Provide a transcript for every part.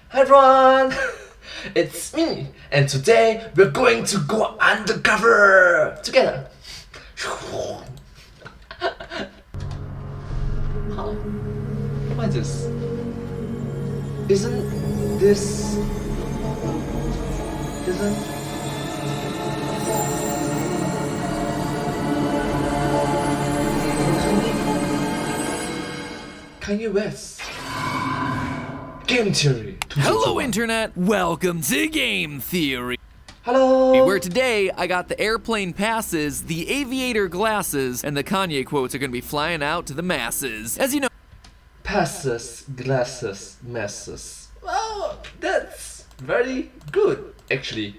Hi everyone! It's me, and today we're going to go undercover together. Huh? What is this? Isn't this... Kanye West. Game Theory. Hello Internet, welcome to Game Theory. Hello. Where today I got the airplane passes, the aviator glasses, and the Kanye quotes are gonna be flying out to the masses. As you know, Passes, glasses, masses. Well, that's very good, actually.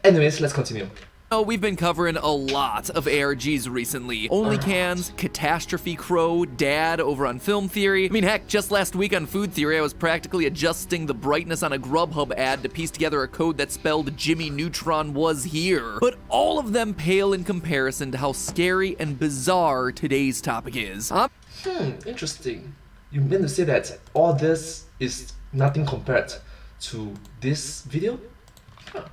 Anyways, let's continue. we've been covering a lot of ARGs recently. Only Cans, Catastrophe Crow, Dad over on Film Theory. I mean, heck, just last week on Food Theory, I was practically adjusting the brightness on a Grubhub ad to piece together a code that spelled Jimmy Neutron was here. But all of them pale in comparison to how scary and bizarre today's topic is. Interesting. You mean to say that all this is nothing compared to this video?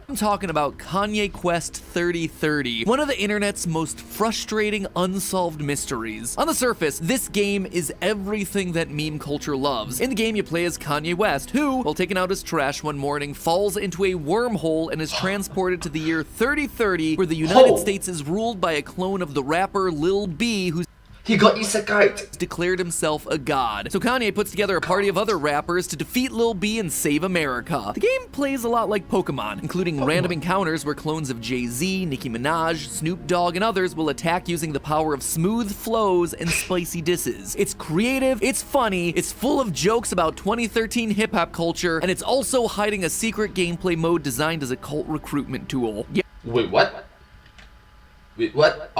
I'm talking about Kanye Quest 3030, one of the internet's most frustrating unsolved mysteries. On the surface, this game is everything that meme culture loves. In the game, you play as Kanye West, who, while taking out his trash one morning, falls into a wormhole and is transported to the year 3030, where the United States is ruled by a clone of the rapper Lil B, who's He got isekai. declared himself a god. So Kanye puts together a party of other rappers to defeat Lil B and save America. The game plays a lot like Pokemon, including random encounters where clones of Jay-Z, Nicki Minaj, Snoop Dogg, and others will attack using the power of smooth flows and spicy disses. It's creative, it's funny, it's full of jokes about 2013 hip-hop culture, and it's also hiding a secret gameplay mode designed as a cult recruitment tool. Yeah. Wait, what? Wait, what?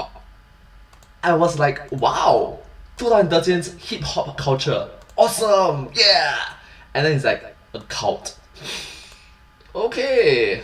I was like, wow, 2013's hip-hop culture, awesome, yeah! And then it's like, a cult. Okay.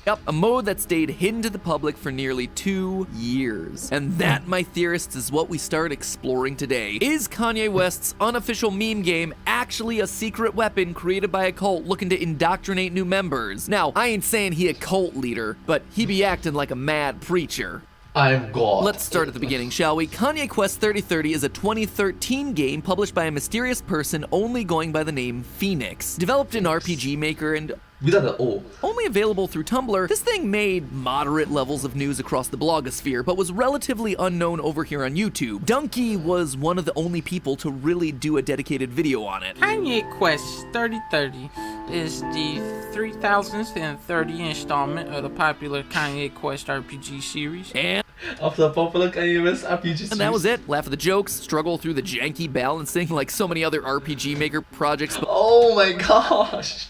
Yep, a mode that stayed hidden to the public for nearly 2 years. And that, my theorists, is what we start exploring today. Is Kanye West's unofficial meme game actually a secret weapon created by a cult looking to indoctrinate new members? Now, I ain't saying he a cult leader, but he be acting like a mad preacher. I'm God. Let's start at the beginning, shall we? Kanye Quest 3030 is a 2013 game published by a mysterious person only going by the name Phoenix. Developed in RPG Maker and Without the O. only available through Tumblr, this thing made moderate levels of news across the blogosphere, but was relatively unknown over here on YouTube. Dunkey was one of the only people to really do a dedicated video on it. Kanye Quest 3030 is the 3030th installment of the popular Kanye Quest RPG series. And Of the popular Kanye West RPG series. that was it. Laugh at the jokes, struggle through the janky balancing like so many other RPG Maker projects. Oh my gosh.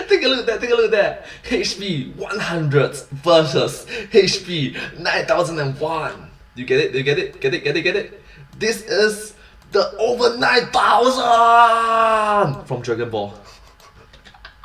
Take a look at that, HP 100 versus HP 9001. You get it? Get it? This is the over 9000 from Dragon Ball.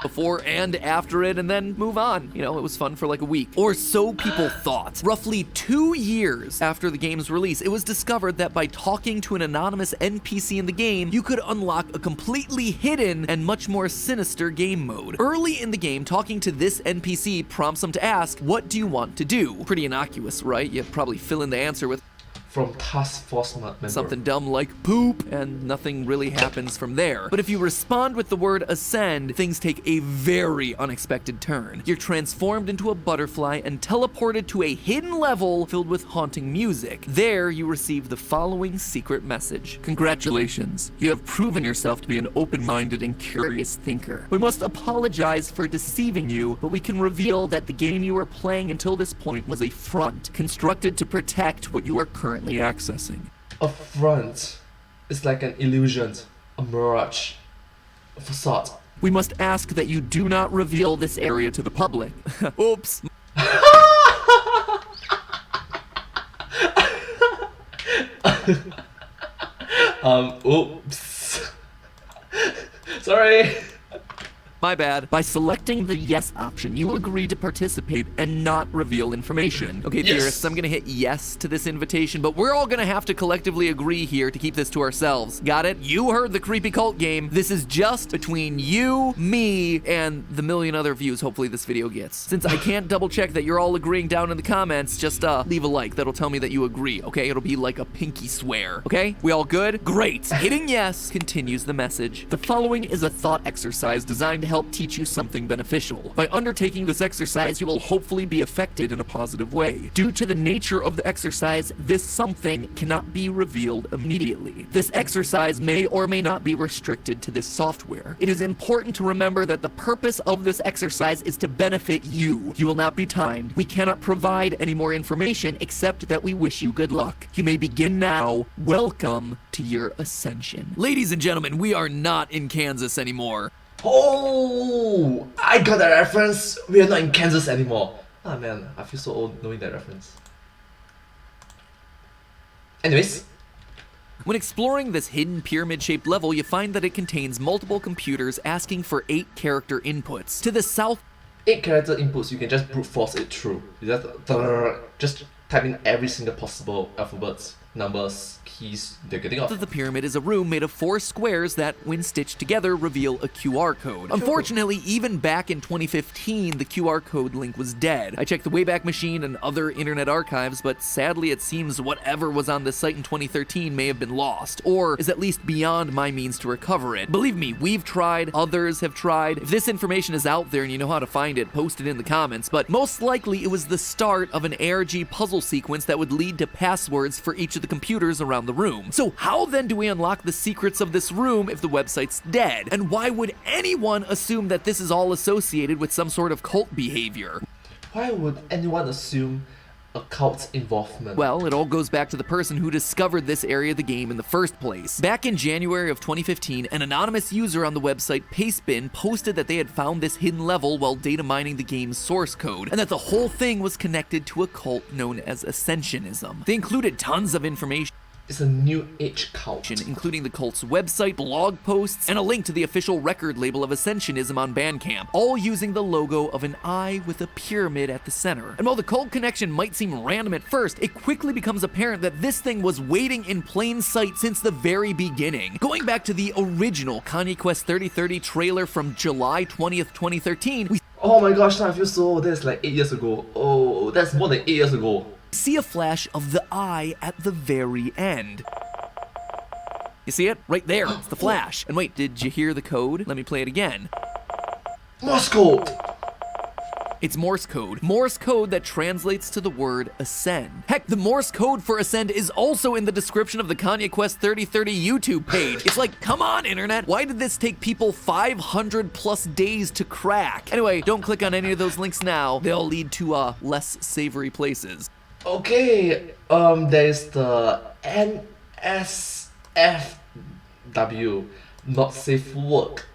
Before and after it, and then move on. You know, it was fun for like a week. Or so people thought. Roughly 2 years after the game's release, it was discovered that by talking to an anonymous NPC in the game, you could unlock a completely hidden and much more sinister game mode. Early in the game, talking to this NPC prompts them to ask, what do you want to do? Pretty innocuous, right? You probably fill in the answer with From Task Force member. something dumb like poop, and nothing really happens from there. But if you respond with the word ascend, things take a very unexpected turn. You're transformed into a butterfly and teleported to a hidden level filled with haunting music. There, you receive the following secret message. Congratulations, you have proven yourself to be an open-minded and curious thinker. We must apologize for deceiving you, but we can reveal that the game you were playing until this point was a front, constructed to protect what you are currently accessing. A front is like an illusion, a mirage, a facade. We must ask that you do not reveal this area to the public. Oops. Oops. Sorry. My bad. By selecting the yes option, you agree to participate and not reveal information. Okay, Yes. theorists, I'm gonna hit yes to this invitation, but we're all gonna have to collectively agree here to keep this to ourselves. Got it? You heard the creepy cult game. This is just between you, me, and the million other views hopefully this video gets. Since I can't double check that you're all agreeing down in the comments, just leave a like. That'll tell me that you agree, okay? It'll be like a pinky swear, okay? We all good? Great. Hitting yes continues the message. The following is a thought exercise designed to help teach you something beneficial. By undertaking this exercise, you will hopefully be affected in a positive way. Due to the nature of the exercise, this something cannot be revealed immediately. This exercise may or may not be restricted to this software. It is important to remember that the purpose of this exercise is to benefit you. You will not be timed. We cannot provide any more information except that we wish you good luck. You may begin now. Welcome to your ascension. Ladies and gentlemen, we are not in Kansas anymore. Oh, I got that reference. We are not in Kansas anymore. Ah man, I feel so old knowing that reference. Anyways. When exploring this hidden pyramid-shaped level, you find that it contains multiple computers asking for 8 character inputs. To the south, 8 character inputs, you can just brute force it through. You just type in every single possible alphabets, numbers, keys they're getting off. of the pyramid is a room made of 4 squares that, when stitched together, reveal a QR code. Unfortunately, even back in 2015, the QR code link was dead. I checked the Wayback Machine and other internet archives, but sadly it seems whatever was on this site in 2013 may have been lost, or is at least beyond my means to recover it. Believe me, we've tried, others have tried. If this information is out there and you know how to find it, post it in the comments, but most likely it was the start of an ARG puzzle sequence that would lead to passwords for each of the computers around the room. So how then do we unlock the secrets of this room if the website's dead? And why would anyone assume that this is all associated with some sort of cult behavior? Why would anyone assume a cult's involvement? Well, it all goes back to the person who discovered this area of the game in the first place. Back in January of 2015, an anonymous user on the website Pastebin posted that they had found this hidden level while data mining the game's source code, and that the whole thing was connected to a cult known as Ascensionism. They included tons of information, It's a new age cult. including the cult's website, blog posts, and a link to the official record label of Ascensionism on Bandcamp, all using the logo of an eye with a pyramid at the center. And while the cult connection might seem random at first, it quickly becomes apparent that this thing was waiting in plain sight since the very beginning. Going back to the original Kanye Quest 3030 trailer from July 20th, 2013, we Oh my gosh, now I feel so old. That's like 8 years ago. Oh, that's more than 8 years ago. see a flash of the eye at the very end. You see it? Right there, it's the flash. And wait, did you hear the code? Let me play it again. Moscow! It's Morse code. Morse code that translates to the word ascend. Heck, the Morse code for ascend is also in the description of the Kanye Quest 3030 YouTube page. It's like, come on, internet. Why did this take people 500 plus days to crack? Anyway, don't click on any of those links now. They'll lead to less savory places. Okay, there's the NSFW, not safe for work.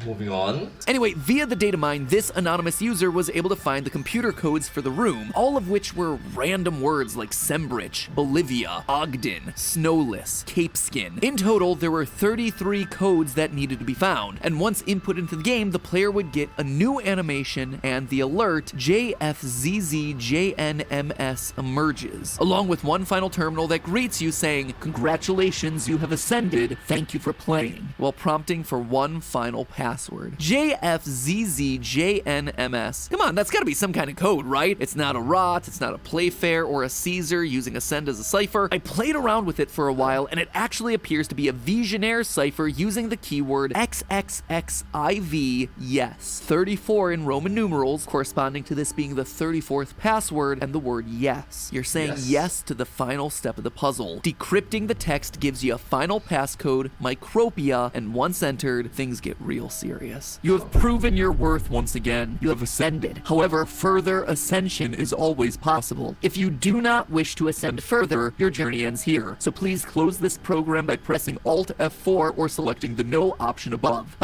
Moving on. Anyway, via the data mine, this anonymous user was able to find the computer codes for the room, all of which were random words like Sembrich, Bolivia, Ogden, Snowless, Capeskin. In total, there were 33 codes that needed to be found, and once input into the game, the player would get a new animation and the alert JFZZJNMS emerges, along with one final terminal that greets you saying, "Congratulations, you have ascended. Thank you for playing," while prompting for one final password. JFZZJNMS. Come on, that's gotta be some kind of code, right? It's not a rot, it's not a Playfair or a Caesar using Ascend as a cipher. I played around with it for a while, and it actually appears to be a Visionaire cipher using the keyword XXXIV yes. 34 in Roman numerals, corresponding to this being the 34th password, and the word yes. You're saying yes to the final step of the puzzle. Decrypting the text gives you a final passcode, Micropia, and once entered, things get real serious. You have proven your worth once again. You have ascended. However, further ascension is always possible. If you do not wish to ascend further, your journey ends here. So please close this program by pressing Alt F4 or selecting the No option above.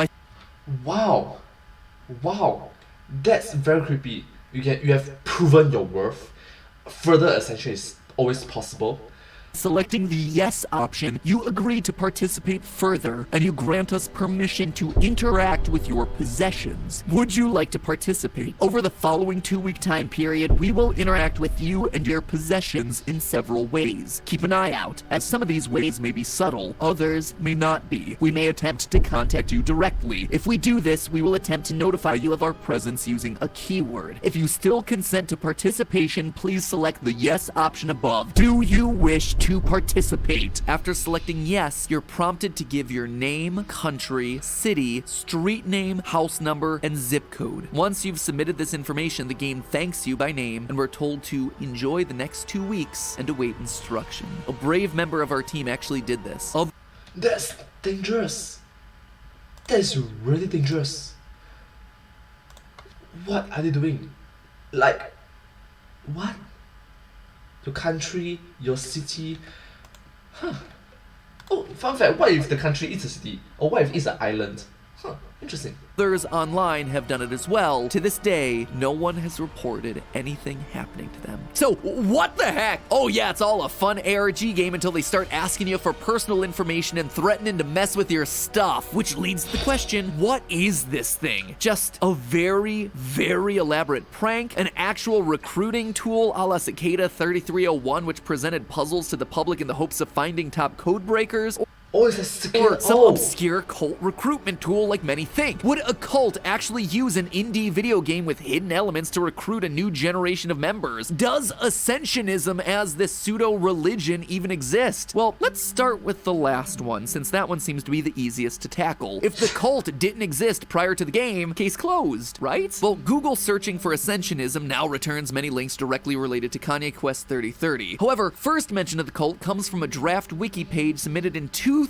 Wow. Wow. That's very creepy. You have proven your worth. Further ascension is always possible. Selecting the yes option, you agree to participate further, and you grant us permission to interact with your possessions. Would you like to participate? Over the following 2-week time period, we will interact with you and your possessions in several ways. Keep an eye out, as some of these ways may be subtle, others may not be. We may attempt to contact you directly. If we do this, we will attempt to notify you of our presence using a keyword. If you still consent to participation, please select the yes option above. Do you wish to participate? After selecting yes, you're prompted to give your name, country, city, street name, house number, and zip code. Once you've submitted this information, the game thanks you by name, and we're told to enjoy the next 2 weeks and await instruction. A brave member of our team actually did this. That's dangerous. That's really dangerous. What are they doing? Like, what? Your country, your city. Huh. Oh, fun fact, what if the country is a city? Or what if it's an island? Huh, interesting. Others online have done it as well. To this day, no one has reported anything happening to them. So, what the heck? Oh yeah, it's all a fun ARG game until they start asking you for personal information and threatening to mess with your stuff. Which leads to the question, what is this thing? Just a very, very elaborate prank? An actual recruiting tool a la Cicada 3301, which presented puzzles to the public in the hopes of finding top code breakers? Oh, it's a secure. Or some obscure cult recruitment tool like many think. Would a cult actually use an indie video game with hidden elements to recruit a new generation of members? Does Ascensionism as this pseudo-religion even exist? Well, let's start with the last one, since that one seems to be the easiest to tackle. If the cult didn't exist prior to the game, case closed, right? Well, Google searching for Ascensionism now returns many links directly related to Kanye Quest 3030. However, first mention of the cult comes from a draft wiki page submitted in 2006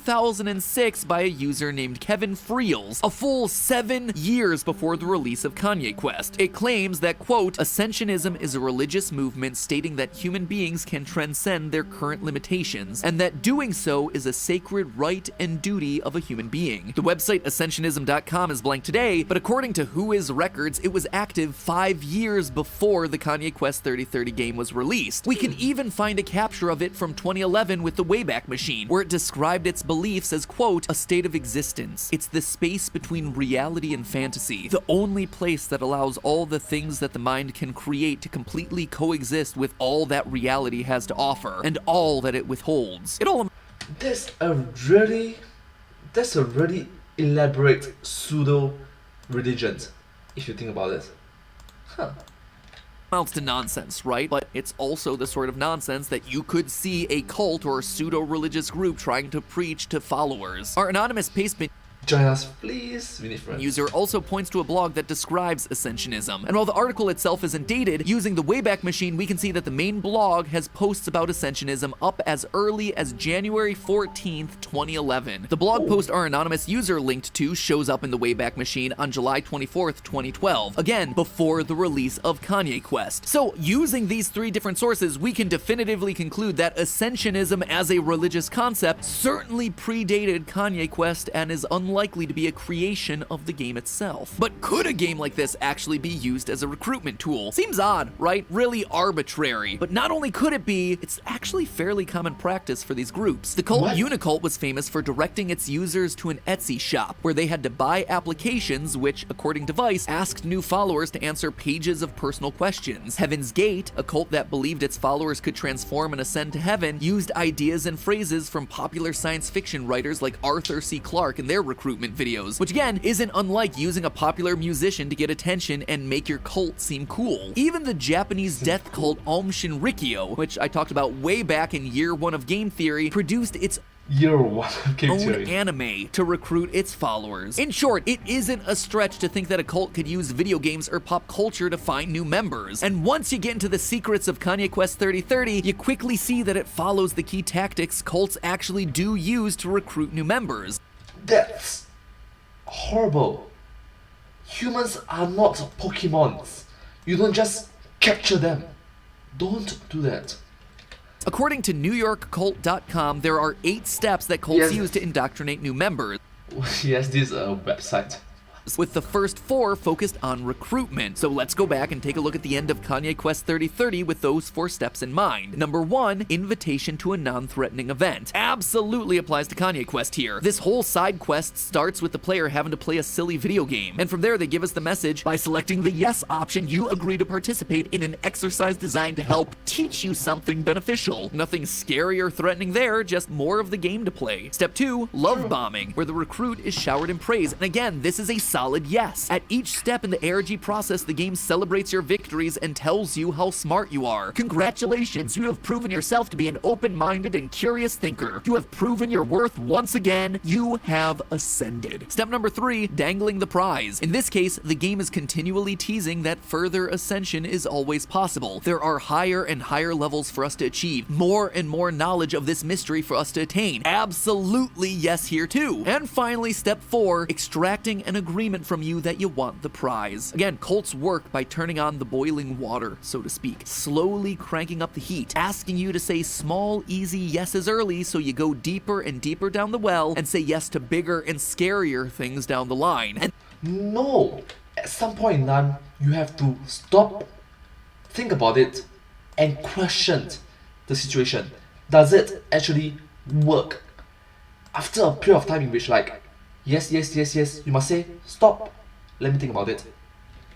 by a user named Kevin Friels, a full 7 years before the release of Kanye Quest. It claims that, quote, Ascensionism is a religious movement stating that human beings can transcend their current limitations, and that doing so is a sacred right and duty of a human being. The website Ascensionism.com is blank today, but according to Whois records, it was active 5 years before the Kanye Quest 3030 game was released. We can even find a capture of it from 2011 with the Wayback Machine, where it described its beliefs as, quote, a state of existence. It's the space between reality and fantasy, the only place that allows all the things that the mind can create to completely coexist with all that reality has to offer, and all that it withholds. It all That's a really elaborate pseudo-religion, if you think about it. Huh. amounts to nonsense, right? But it's also the sort of nonsense that you could see a cult or pseudo-religious group trying to preach to followers. Our anonymous pastebin Join us, please. We need friends. user also points to a blog that describes Ascensionism. And while the article itself isn't dated, using the Wayback Machine, we can see that the main blog has posts about Ascensionism up as early as January 14th, 2011. The blog post our anonymous user linked to shows up in the Wayback Machine on July 24th, 2012. Again, before the release of Kanye Quest. So, using these three different sources, we can definitively conclude that Ascensionism as a religious concept certainly predated Kanye Quest and is unlikely to be a creation of the game itself. But could a game like this actually be used as a recruitment tool? Seems odd, right? Really arbitrary. But not only could it be, it's actually fairly common practice for these groups. The cult Unicult was famous for directing its users to an Etsy shop, where they had to buy applications which, according to Vice, asked new followers to answer pages of personal questions. Heaven's Gate, a cult that believed its followers could transform and ascend to heaven, used ideas and phrases from popular science fiction writers like Arthur C. Clarke in their recruitment videos, which again isn't unlike using a popular musician to get attention and make your cult seem cool. Even the Japanese death cult Aum Shinrikyo, which I talked about way back in year 1 of Game Theory, produced its own anime to recruit its followers. In short, it isn't a stretch to think that a cult could use video games or pop culture to find new members. And once you get into the secrets of Kanye Quest 3030, you quickly see that it follows the key tactics cults actually do use to recruit new members. That's horrible. Humans are not Pokemons. You don't just capture them. Don't do that. According to NewYorkCult.com, there are 8 steps that cults use to indoctrinate new members. Yes, this is a website. with the first 4 focused on recruitment. So let's go back and take a look at the end of Kanye Quest 3030 with those 4 steps in mind. Number 1, invitation to a non-threatening event. Absolutely applies to Kanye Quest here. This whole side quest starts with the player having to play a silly video game, and from there they give us the message, by selecting the yes option, you agree to participate in an exercise designed to help teach you something beneficial. Nothing scary or threatening there, just more of the game to play. Step 2, love bombing, where the recruit is showered in praise, and again, this is a solid yes. At each step in the ARG process, the game celebrates your victories and tells you how smart you are. Congratulations, you have proven yourself to be an open-minded and curious thinker. You have proven your worth once again. You have ascended. Step number 3, dangling the prize. In this case, the game is continually teasing that further ascension is always possible. There are higher and higher levels for us to achieve, more and more knowledge of this mystery for us to attain. Absolutely yes here too. And finally, step 4, extracting an agreement from you that you want the prize. Again, cults work by turning on the boiling water, so to speak, slowly cranking up the heat, asking you to say small, easy yeses early so you go deeper and deeper down the well and say yes to bigger and scarier things down the line. And No, at some point in time, you have to stop, think about it, and question the situation. Does it actually work? After a period of time in which like, yes, you must say, stop, let me think about it,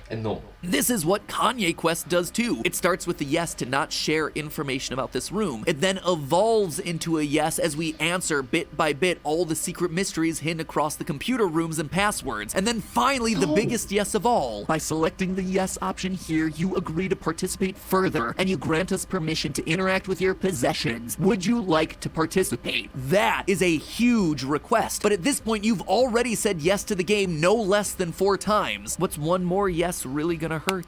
and no. this is what Kanye Quest does too. It starts with the yes to not share information about this room. It then evolves into a yes as we answer bit by bit all the secret mysteries hidden across the computer rooms and passwords. And then finally, the biggest yes of all. By selecting the yes option here, you agree to participate further, and you grant us permission to interact with your possessions. Would you like to participate? That is a huge request, but at this point, you've already said yes to the game no less than 4 times. What's one more yes really gonna hurt?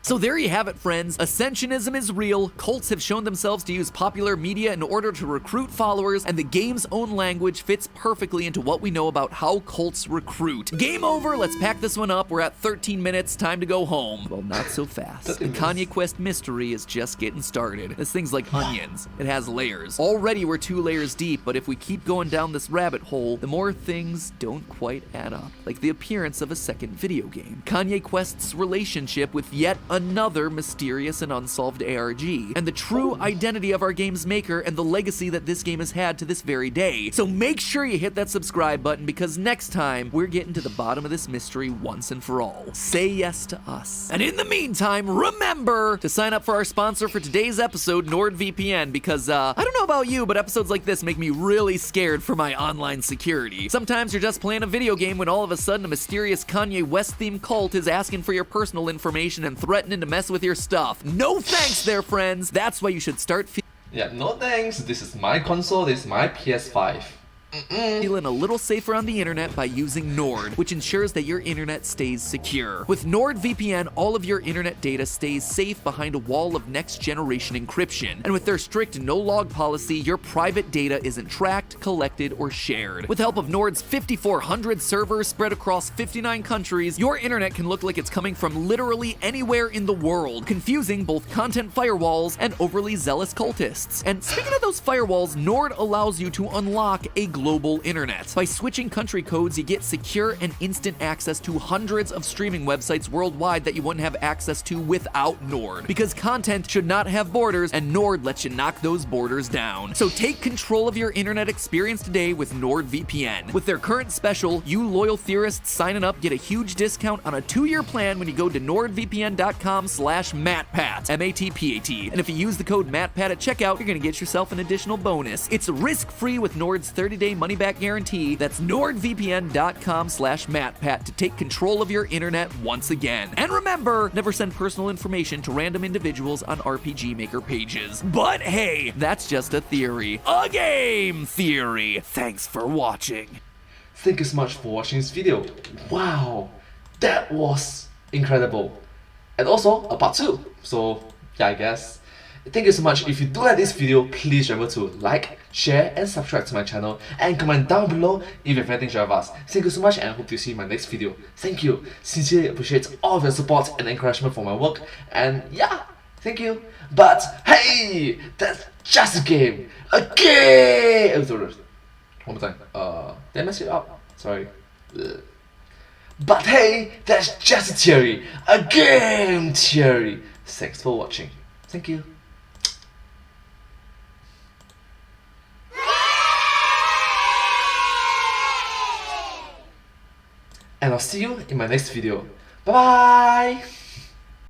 So there you have it, friends. Ascensionism is real, cults have shown themselves to use popular media in order to recruit followers, and the game's own language fits perfectly into what we know about how cults recruit. Game over, let's pack this one up. We're at 13 minutes, time to go home. Well, not so fast. The Kanye Quest mystery is just getting started. This thing's like onions. It has layers. Already we're 2 layers deep, but if we keep going down this rabbit hole, the more things don't quite add up. Like the appearance of a second video game. Kanye Quest's relationship with yet another mysterious and unsolved ARG, and the true identity of our game's maker and the legacy that this game has had to this very day. So make sure you hit that subscribe button, because next time we're getting to the bottom of this mystery once and for all. Say yes to us. And in the meantime, remember to sign up for our sponsor for today's episode, NordVPN, because I don't know about you, but episodes like this make me really scared for my online security. Sometimes you're just playing a video game when all of a sudden a mysterious Kanye West-themed cult is asking for your personal information and threatening to mess with your stuff. No thanks there, friends. That's why you should start Yeah, no thanks. This is my console, this is my PS5. feeling a little safer on the internet by using Nord, which ensures that your internet stays secure. With NordVPN, all of your internet data stays safe behind a wall of next-generation encryption. And with their strict no-log policy, your private data isn't tracked, collected, or shared. With the help of Nord's 5,400 servers spread across 59 countries, your internet can look like it's coming from literally anywhere in the world, confusing both content firewalls and overly zealous cultists. And speaking of those firewalls, Nord allows you to unlock a global internet. By switching country codes, you get secure and instant access to hundreds of streaming websites worldwide that you wouldn't have access to without Nord. Because content should not have borders, and Nord lets you knock those borders down. So take control of your internet experience today with NordVPN. With their current special, you loyal theorists signing up get a huge discount on a 2-year plan when you go to nordvpn.com/MattPat, M-A-T-P-A-T. And if you use the code MattPat at checkout, you're gonna get yourself an additional bonus. It's risk-free with Nord's 30-day money-back guarantee. That's nordvpn.com/MattPat to take control of your internet once again. And remember, never send personal information to random individuals on RPG Maker pages. But hey, that's just a theory. A game theory. Thanks for watching. Thank you so much for watching this video. Wow, that was incredible. And also a part 2. So yeah, I guess. Thank you so much. If you do like this video, please remember to like, share, and subscribe to my channel, and comment down below if you have anything to share with us. Thank you so much, and I hope to see you in my next video. Thank you. Sincerely appreciate all of your support and encouragement for my work. And yeah, thank you. But hey, that's just a game. A game! One more time. Did I mess it up? Sorry. But hey, that's just a theory. A game theory. Thanks for watching. Thank you. And I'll see you in my next video. Bye bye!